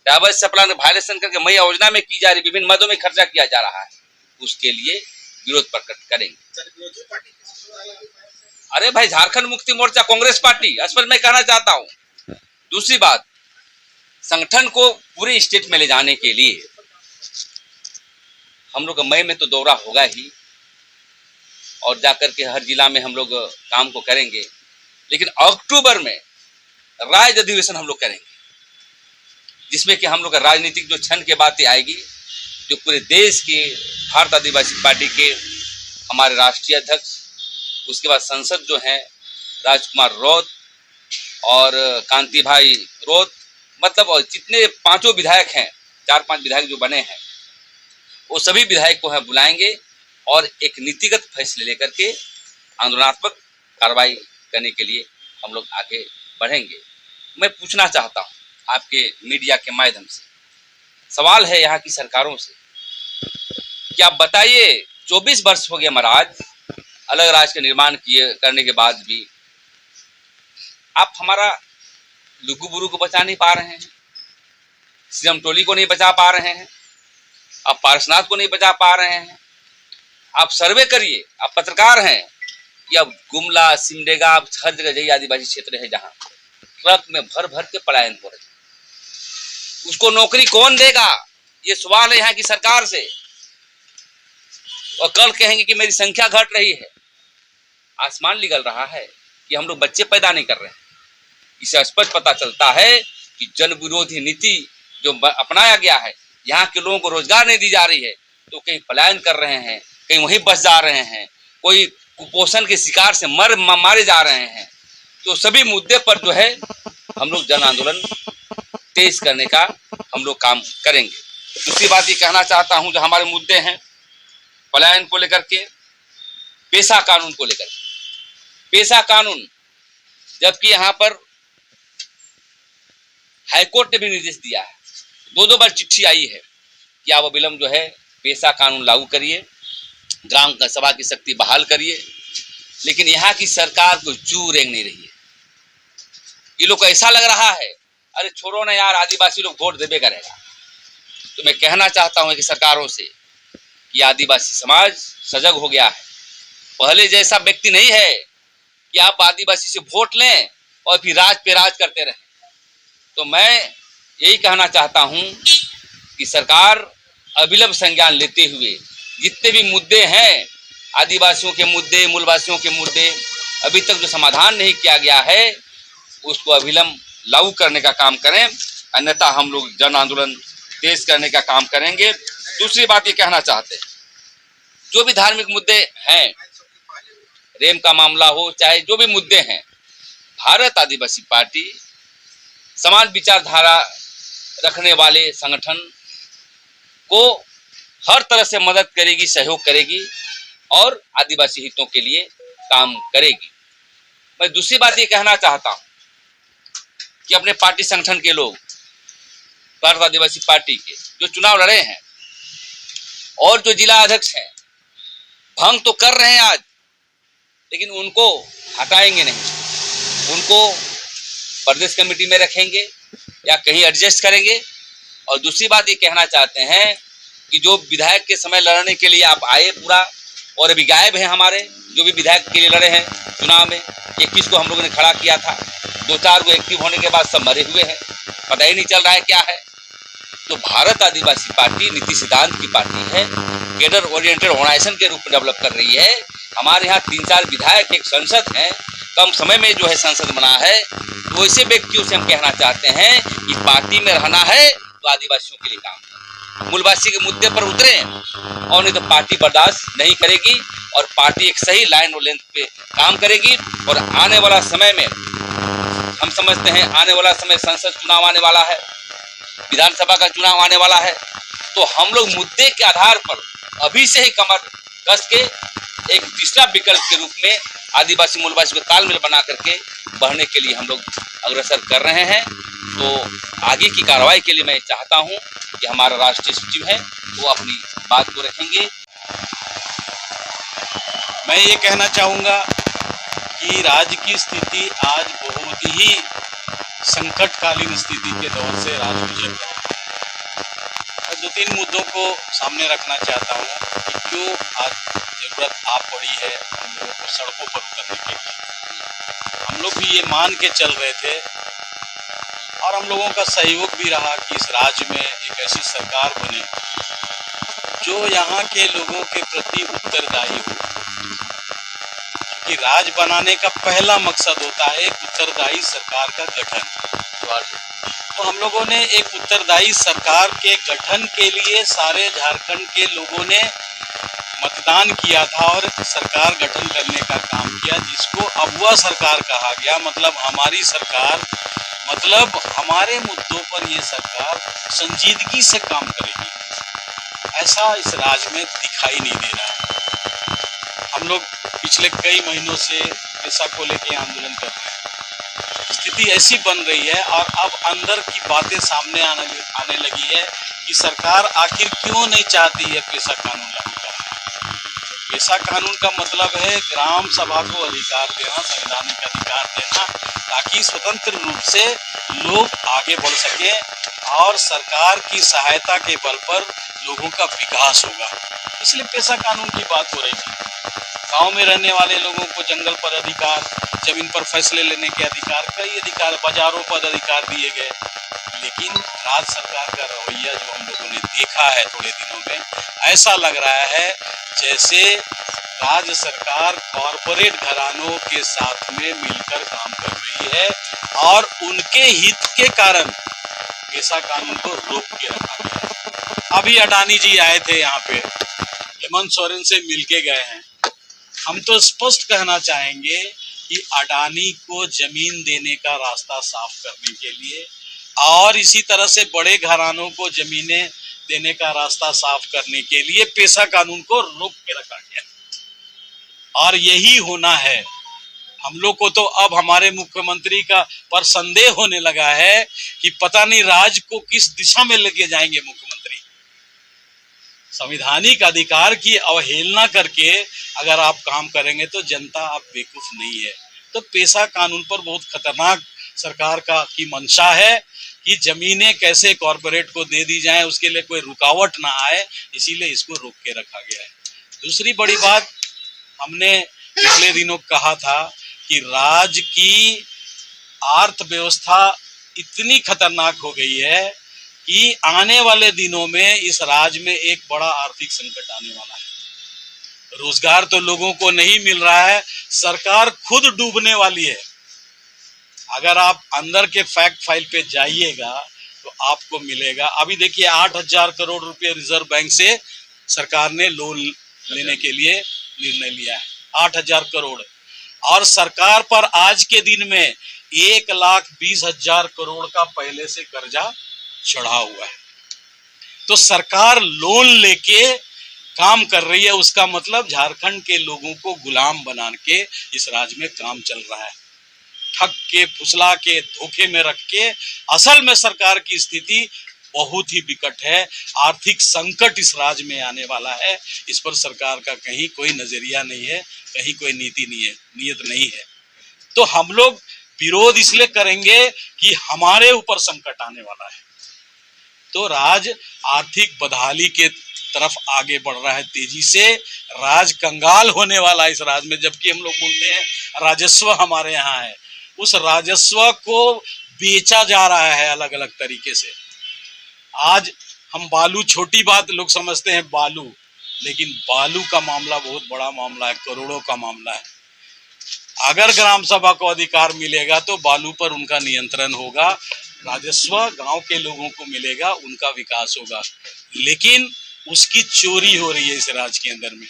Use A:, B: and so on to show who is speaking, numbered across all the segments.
A: Diverse supply violation करके मई योजना में की जा रही विभिन्न मदों में खर्चा किया जा रहा है, उसके लिए विरोध प्रकट करेंगे। अरे भाई, झारखंड मुक्ति मोर्चा कांग्रेस पार्टी स्पष्ट मैं कहना चाहता हूं। दूसरी बात, संगठन को पूरे स्टेट में ले जाने के लिए हम लोग मई में तो दौरा होगा ही, और जाकर के हर जिला में हम लोग काम को करेंगे, लेकिन अक्टूबर में राज्य अधिवेशन हम लोग करेंगे, जिसमें कि हम लोग का राजनीतिक जो क्षण के बातें आएगी, जो पूरे देश के भारत आदिवासी पार्टी के हमारे राष्ट्रीय अध्यक्ष, उसके बाद संसद जो हैं राजकुमार रौत और कांति भाई रौत, मतलब जितने पांचों विधायक हैं, 4-5 विधायक जो बने हैं, वो सभी विधायक को हम बुलाएंगे और एक नीतिगत फैसले लेकर के आंदोलनात्मक कार्रवाई करने के लिए हम लोग आगे बढ़ेंगे। मैं पूछना चाहता हूँ आपके मीडिया के माध्यम से, सवाल है यहाँ की सरकारों से कि आप बताइए, 24 वर्ष हो गए महाराज अलग राज्य का निर्माण करने के बाद भी आप हमारा लुगु बुरु को बचा नहीं पा रहे हैं, सीएम टोली को नहीं बचा पा रहे हैं, आप पार्श्वनाथ को नहीं बचा पा रहे हैं। आप सर्वे करिए, आप पत्रकार हैं कि अब गुमला, सिमडेगा, आप हर जगह यही आदिवासी क्षेत्र है जहां ट्रक में भर भर के पलायन हो रहे, उसको नौकरी कौन देगा? ये सवाल है यहाँ की सरकार से। और कल कहेंगे कि मेरी संख्या घट रही है। आसमान निगल रहा है कि हम लोग बच्चे पैदा नहीं कर रहे हैं। इससे स्पष्ट पता चलता है कि जन विरोधी नीति जो अपनाया गया है, यहाँ के लोगों को रोजगार नहीं दी जा रही है, तो कहीं पलायन कर रहे हैं, कहीं वहीं बस जा रहे हैं, कोई कुपोषण के शिकार से मारे जा रहे हैं। तो सभी मुद्दे पर जो है हम लोग जन आंदोलन तेज करने का हम लोग काम करेंगे। दूसरी बात ये कहना चाहता हूं, जो हमारे मुद्दे हैं पलायन को लेकर के, पेशा कानून को लेकर के, पेशा कानून, जबकि यहाँ पर हाईकोर्ट ने भी निर्देश दिया है, 2-2 बार चिट्ठी आई है कि आप अविलंब जो है पेशा कानून लागू करिए, ग्राम सभा की शक्ति बहाल करिए, लेकिन यहाँ की सरकार को चू रेंग नहीं रही है। ये लोग को ऐसा लग रहा है अरे छोड़ो ना यार, आदिवासी लोग वोट देवे करेगा। तो मैं कहना चाहता हूँ कि सरकारों से कि आदिवासी समाज सजग हो गया है, पहले जैसा व्यक्ति नहीं है कि आप आदिवासी से वोट लें और फिर राज पे राज करते रहें। तो मैं यही कहना चाहता हूं कि सरकार अविलंब संज्ञान लेते हुए जितने भी मुद्दे हैं, आदिवासियों के मुद्दे, मूलवासियों के मुद्दे, अभी तक जो समाधान नहीं किया गया है, उसको अविलंब लागू करने का काम करें, अन्यथा हम लोग जन आंदोलन तेज करने का काम करेंगे। दूसरी बात ये कहना चाहते हैं, जो भी धार्मिक मुद्दे हैं, रेम का मामला हो, चाहे जो भी मुद्दे हैं, भारत आदिवासी पार्टी समान विचारधारा रखने वाले संगठन को हर तरह से मदद करेगी, सहयोग करेगी और आदिवासी हितों के लिए काम करेगी। मैं दूसरी बात ये कहना चाहता हूं कि अपने पार्टी संगठन के लोग, भारत आदिवासी पार्टी के जो चुनाव लड़े हैं और जो जिला अध्यक्ष हैं, भंग तो कर रहे हैं आज, लेकिन उनको हटाएंगे नहीं, उनको प्रदेश कमेटी में रखेंगे या कहीं एडजस्ट करेंगे। और दूसरी बात ये कहना चाहते हैं कि जो विधायक के समय लड़ने के लिए आप आए पूरा, और अभी गायब हैं हमारे जो भी विधायक के लिए लड़े हैं चुनाव में, 21 को हम लोगों ने खड़ा किया था, 2-4 को एक्टिव होने के बाद सब मरे हुए हैं, पता ही नहीं चल रहा है क्या है। तो भारत आदिवासी पार्टी नीति सिद्धांत की पार्टी है, कैडर ओरिएंटेड ऑर्गेनाइजेशन के रूप में डेवलप कर रही है। हमारे यहाँ 3-4 विधायक, एक संसद है, कम समय में जो है संसद बना है। तो ऐसे व्यक्तियों से हम कहना चाहते हैं कि पार्टी में रहना है तो आदिवासियों के लिए काम करें, मूलवासी के मुद्दे पर उतरे, और नहीं तो पार्टी बर्दाश्त नहीं करेगी और पार्टी एक सही लाइन और लेंथ पे काम करेगी। और आने वाला समय में हम समझते हैं, आने वाला समय संसद चुनाव आने वाला है, विधानसभा का चुनाव आने वाला है, तो हम लोग मुद्दे के आधार पर अभी से ही कमर कस के एक तीसरा विकल्प के रूप में आदिवासी मूलवासी को तालमेल बना करके बढ़ने के लिए हम लोग अग्रसर कर रहे हैं। तो आगे की कार्रवाई के लिए मैं चाहता हूं कि हमारा राष्ट्रीय सचिव है वो अपनी बात को रखेंगे।
B: मैं ये कहना चाहूँगा कि राज्य की स्थिति आज बहुत ही संकटकालीन स्थिति के दौर से राज्य गुजर रहा है। 2-3 मुद्दों को सामने रखना चाहता हूँ कि क्यों आज ज़रूरत आ पड़ी है हम लोगों को सड़कों पर उतरने के लिए। हम लोग भी ये मान के चल रहे थे और हम लोगों का सहयोग भी रहा कि इस राज्य में एक ऐसी सरकार बने जो यहाँ के लोगों के प्रति उत्तरदायी हो, क्योंकि राज बनाने का पहला मकसद होता है एक उत्तरदायी सरकार का गठन। तो हम लोगों ने एक उत्तरदायी सरकार के गठन के लिए सारे झारखंड के लोगों ने मतदान किया था और सरकार गठन करने का काम किया, जिसको अब वह सरकार कहा गया। मतलब हमारी सरकार, मतलब हमारे मुद्दों पर ये सरकार संजीदगी से काम करेगी, ऐसा इस राज्य में दिखाई नहीं दे रहा है। हम लोग पिछले कई महीनों से पेशा को लेकर आंदोलन कर रहे हैं। स्थिति ऐसी बन रही है और अब अंदर की बातें सामने आने लगी है कि सरकार आखिर क्यों नहीं चाहती है पेशा कानून लागू करना। पेशा कानून का मतलब है ग्राम सभा को अधिकार देना, संवैधानिक अधिकार देना, ताकि स्वतंत्र रूप से लोग आगे बढ़ सके और सरकार की सहायता के बल पर लोगों का विकास होगा। इसलिए पेशा कानून की बात हो रही थी। गांव में रहने वाले लोगों को जंगल पर अधिकार, जमीन पर फैसले लेने के अधिकार, कई अधिकार, बाजारों पर अधिकार दिए गए। लेकिन राज्य सरकार का रवैया जो हम लोगों ने देखा है थोड़े दिनों में, ऐसा लग रहा है जैसे राज्य सरकार कॉरपोरेट घरानों के साथ में मिलकर काम कर रही है और उनके हित के कारण पेशा कानून को रोक के रखा गया है। अभी अडानी जी आए थे यहाँ पे, हेमंत सोरेन से मिलके गए हैं। हम तो स्पष्ट कहना चाहेंगे कि अडानी को जमीन देने का रास्ता साफ करने के लिए और इसी तरह से बड़े घरानों को जमीनें देने का रास्ता साफ करने के लिए पेशा कानून को रोक के रखा गया और यही होना है। हम लोग को तो अब हमारे मुख्यमंत्री का पर संदेह होने लगा है कि पता नहीं राज्य को किस दिशा में लेके जाएंगे मुख्यमंत्री। संवैधानिक अधिकार की अवहेलना करके अगर आप काम करेंगे तो जनता अब बेवकूफ नहीं है। तो पेशा कानून पर बहुत खतरनाक सरकार की मंशा है कि जमीनें कैसे कॉरपोरेट को दे दी जाएं, उसके लिए कोई रुकावट ना आए, इसीलिए इसको रोक के रखा गया है। दूसरी बड़ी बात, हमने पिछले दिनों कहा था कि राज्य की अर्थव्यवस्था इतनी खतरनाक हो गई है कि आने वाले दिनों में इस राज्य में एक बड़ा आर्थिक संकट आने वाला है। रोजगार तो लोगों को नहीं मिल रहा है, सरकार खुद डूबने वाली है। अगर आप अंदर के फैक्ट फाइल पे जाइएगा तो आपको मिलेगा। अभी देखिए 8,000 करोड़ रुपए रिजर्व बैंक से सरकार ने लोन लेने के लिए निर्णय लिया है, 8,000 करोड़। और सरकार पर आज के दिन में 1,20,000 करोड़ का पहले से कर्जा चढ़ा हुआ है। तो सरकार लोन लेके काम कर रही है, उसका मतलब झारखंड के लोगों को गुलाम बना के इस राज्य में काम चल रहा है। ठग के, फुसला के, धोखे में रख के। असल में सरकार की स्थिति बहुत ही विकट है। आर्थिक संकट इस राज्य में आने वाला है। इस पर सरकार का कहीं कोई नजरिया नहीं है, कहीं कोई नीति नहीं है, नियत नहीं है। तो हम लोग विरोध इसलिए करेंगे कि हमारे ऊपर संकट आने वाला है। तो राज्य आर्थिक बदहाली के तरफ आगे बढ़ रहा है तेजी से। राज कंगाल होने वाला है इस राज्य में। जबकि हम लोग बोलते हैं राजस्व हमारे यहाँ है, उस राजस्व को बेचा जा रहा है अलग अलग तरीके से। आज हम बालू, छोटी बात लोग समझते हैं बालू, लेकिन बालू का मामला बहुत बड़ा मामला है, करोड़ों का मामला है। अगर ग्राम सभा को अधिकार मिलेगा तो बालू पर उनका नियंत्रण होगा, राजस्व गांव के लोगों को मिलेगा, उनका विकास होगा। लेकिन उसकी चोरी हो रही है इस राज्य के अंदर में,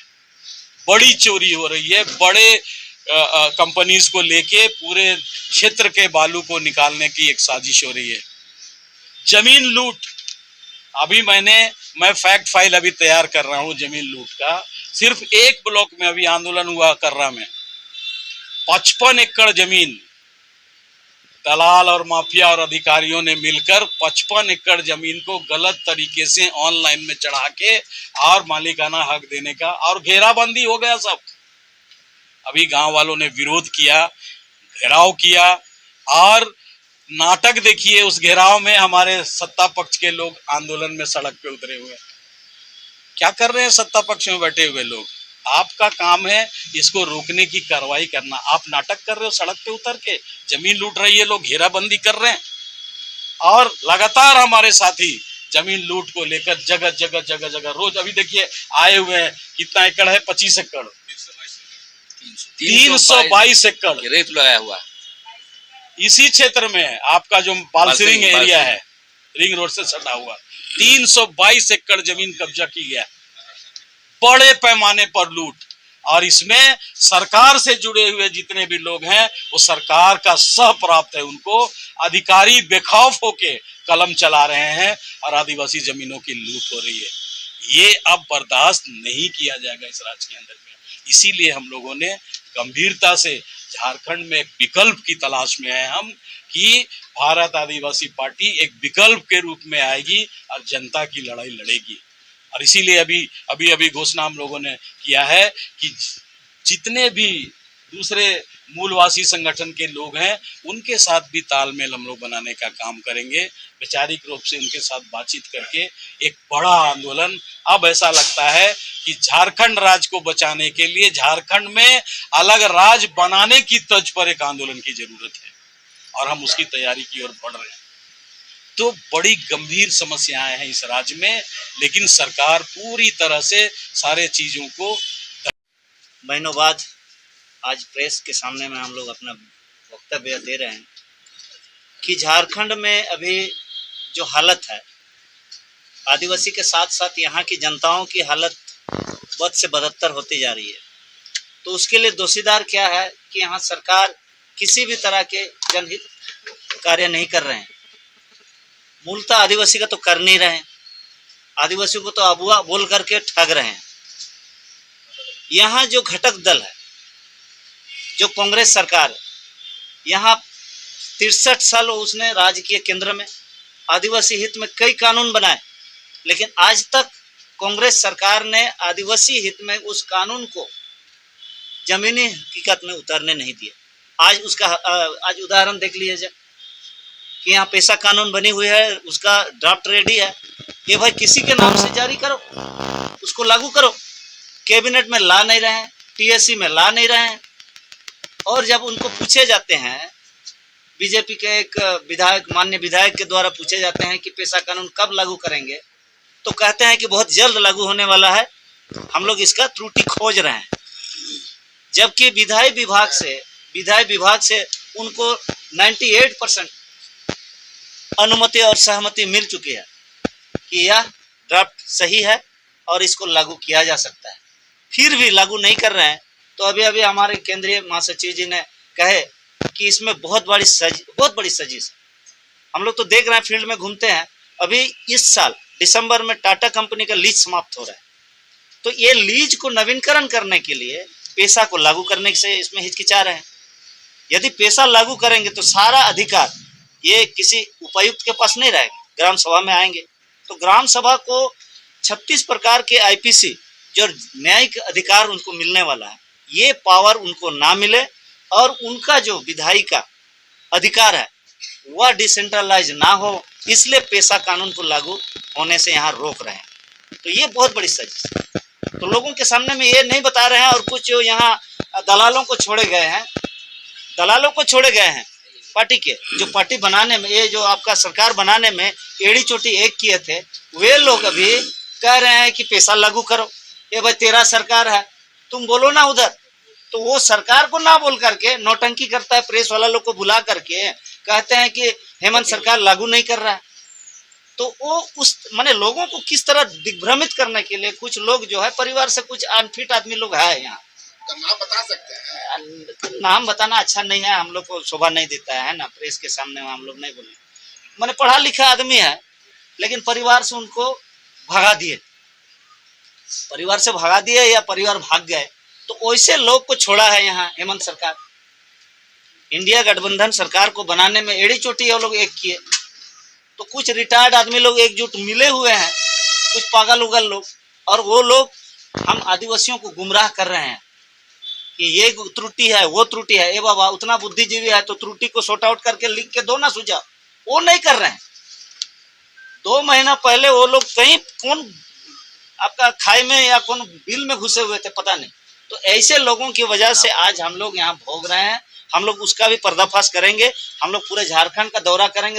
B: बड़ी चोरी हो रही है। बड़े कंपनीज को लेके पूरे क्षेत्र के बालू को निकालने की एक साजिश हो रही है। जमीन लूट, अभी मैं फैक्ट फाइल अभी तैयार कर रहा हूँ जमीन लूट का। सिर्फ एक ब्लॉक में अभी आंदोलन हुआ कर्रा में, 55 एकड़ जमीन दलाल और माफिया और अधिकारियों ने मिलकर 55 एकड़ जमीन को गलत तरीके से ऑनलाइन में चढ़ा के और मालिकाना हक देने का, और घेराबंदी हो गया सब। अभी गांव वालों ने विरोध किया, घेराव किया और नाटक देखिए, उस घेराव में हमारे सत्ता पक्ष के लोग आंदोलन में सड़क पे उतरे हुए हैं। क्या कर रहे हैं सत्ता पक्ष में बैठे हुए लोग? आपका काम है इसको रोकने की कार्रवाई करना। आप नाटक कर रहे हो सड़क पे उतर के, जमीन लूट रही है, लोग घेराबंदी कर रहे हैं और लगातार हमारे साथी जमीन लूट को लेकर जगह जगह जगह जगह रोज अभी देखिए आए हुए हैं। कितना एकड़ है? 25 एकड़, 322 एकड़
A: रेत लगाया हुआ
B: इसी क्षेत्र में है। आपका जो बालसिरिंग एरिया है, रिंग रोड से सटा हुआ, 322 एकड़ जमीन कब्जा की गया, बड़े पैमाने पर लूट। और इसमें सरकार से जुड़े हुए जितने भी लोग हैं वो सरकार का सह प्राप्त है, उनको अधिकारी बेखौफ होके कलम चला रहे हैं और आदिवासी जमीनों की लूट हो रही है। ये अब बर्दाश्त नहीं किया जाएगा इस राज्य के अंदर में। इसीलिए हम लोगों ने गंभीरता से झारखंड में एक विकल्प की तलाश में है हम, कि भारत आदिवासी पार्टी एक विकल्प के रूप में आएगी और जनता की लड़ाई लड़ेगी। और इसीलिए अभी घोषणा हम लोगों ने किया है कि जितने भी दूसरे मूलवासी संगठन के लोग हैं उनके साथ भी तालमेल हम लोग बनाने का काम करेंगे, वैचारिक रूप से उनके साथ बातचीत करके एक बड़ा आंदोलन। अब ऐसा लगता है कि झारखंड राज्य को बचाने के लिए झारखंड में अलग राज्य बनाने की तर्ज पर एक आंदोलन की जरूरत है और हम उसकी तैयारी की ओर बढ़ रहे हैं। तो बड़ी गंभीर समस्याएं हैं इस राज्य में, लेकिन सरकार पूरी तरह से सारे चीजों को।
C: महीनों बाद आज प्रेस के सामने में हम लोग अपना वक्तव्य दे रहे हैं कि झारखंड में अभी जो हालत है, आदिवासी के साथ साथ यहाँ की जनताओं की हालत बद से बदतर होती जा रही है। तो उसके लिए दोषीदार क्या है कि यहाँ सरकार किसी भी तरह के जनहित कार्य नहीं कर रहे हैं। मूलतः आदिवासी का तो कर नहीं रहे हैं, आदिवासियों को तो अबुआ बोल करके ठग रहे हैं। यहाँ जो घटक दल है, जो कांग्रेस सरकार है, यहाँ 63 साल उसने राज्य किए केंद्र में, आदिवासी हित में कई कानून बनाए, लेकिन आज तक कांग्रेस सरकार ने आदिवासी हित में उस कानून को जमीनी हकीकत में उतारने नहीं दिया। आज उदाहरण देख लीजिए कि यहाँ पेशा कानून बनी हुई है, उसका ड्राफ्ट रेडी है। ये भाई किसी के नाम से जारी करो, उसको लागू करो। कैबिनेट में ला नहीं रहे हैं, टीएससी में ला नहीं रहे हैं। और जब उनको पूछे जाते हैं, बीजेपी के एक विधायक, माननीय विधायक के द्वारा पूछे जाते हैं कि पेशा कानून कब लागू करेंगे, तो कहते हैं कि बहुत जल्द लागू होने वाला है, हम लोग इसका त्रुटि खोज रहे हैं। जबकि विधायी विभाग से उनको 98% अनुमति और सहमति मिल चुकी है कि यह ड्राफ्ट सही है और इसको लागू किया जा सकता है। फिर भी लागू नहीं कर रहे हैं। तो अभी हमारे केंद्रीय महासचिव जी ने कहे कि इसमें बहुत बड़ी सजीश है। हम लोग तो देख रहे हैं, फील्ड में घूमते हैं। अभी इस साल दिसंबर में टाटा कंपनी का लीज समाप्त हो रहा है, तो ये लीज को नवीनीकरण करने के लिए पेशा को लागू करने से इसमें हिचकिचा रहे हैं। यदि पेशा लागू करेंगे तो सारा अधिकार ये किसी उपायुक्त के पास नहीं रहेगा, ग्राम सभा में आएंगे। तो ग्राम सभा को 36 प्रकार के आईपीसी जो न्यायिक अधिकार उनको मिलने वाला है, ये पावर उनको ना मिले और उनका जो विधायी का अधिकार है वह डिसेंट्रलाइज ना हो, इसलिए पेशा कानून को लागू होने से यहाँ रोक रहे हैं। तो ये बहुत बड़ी साजिश है। तो लोगों के सामने में ये नहीं बता रहे हैं। और कुछ यहाँ दलालों को छोड़े गए हैं पार्टी के, जो पार्टी बनाने में, ये जो आपका सरकार बनाने में एड़ी चोटी एक किए थे, वे लोग अभी कह रहे हैं कि पेशा लागू करो। ये भाई तेरा सरकार है, तुम बोलो ना उधर। तो वो सरकार को ना बोल करके नौटंकी करता है, प्रेस वाला लोग को बुला करके कहते हैं कि हेमंत सरकार लागू नहीं कर रहा है। तो वो उस माने लोगों को किस तरह दिग्भ्रमित करने के लिए कुछ लोग जो है, परिवार से कुछ अनफिट आदमी लोग है यहाँ।
D: तो नाम बता सकते हैं?
C: नाम बताना अच्छा नहीं है, हम लोग को शोभा नहीं देता है ना, प्रेस के सामने हम लोग नहीं बोले। मैंने पढ़ा लिखा आदमी है, लेकिन परिवार से उनको भगा दिए, परिवार से भगा दिए या परिवार भाग गए। तो वैसे लोग को छोड़ा है यहाँ हेमंत सरकार। इंडिया गठबंधन सरकार को बनाने में एड़ी चोटी वो लोग एक किए। तो कुछ रिटायर्ड आदमी लोग एकजुट मिले हुए हैं, कुछ पागल उगल लोग, और वो लोग हम आदिवासियों को गुमराह कर रहे हैं। कि ये त्रुटि है, वो त्रुटि है। ए बाबा, उतना बुद्धिजीवी है तो त्रुटि को सॉर्ट आउट करके लिख के दो ना सुझाव। वो नहीं कर रहे हैं। 2 महीना पहले वो लोग कहीं कौन आपका खाई में या कौन बिल में घुसे हुए थे पता नहीं। तो ऐसे लोगों की वजह से आज हम लोग यहाँ भोग रहे हैं। हम लोग उसका भी पर्दाफाश करेंगे। हम लोग पूरे झारखंड का दौरा करेंगे।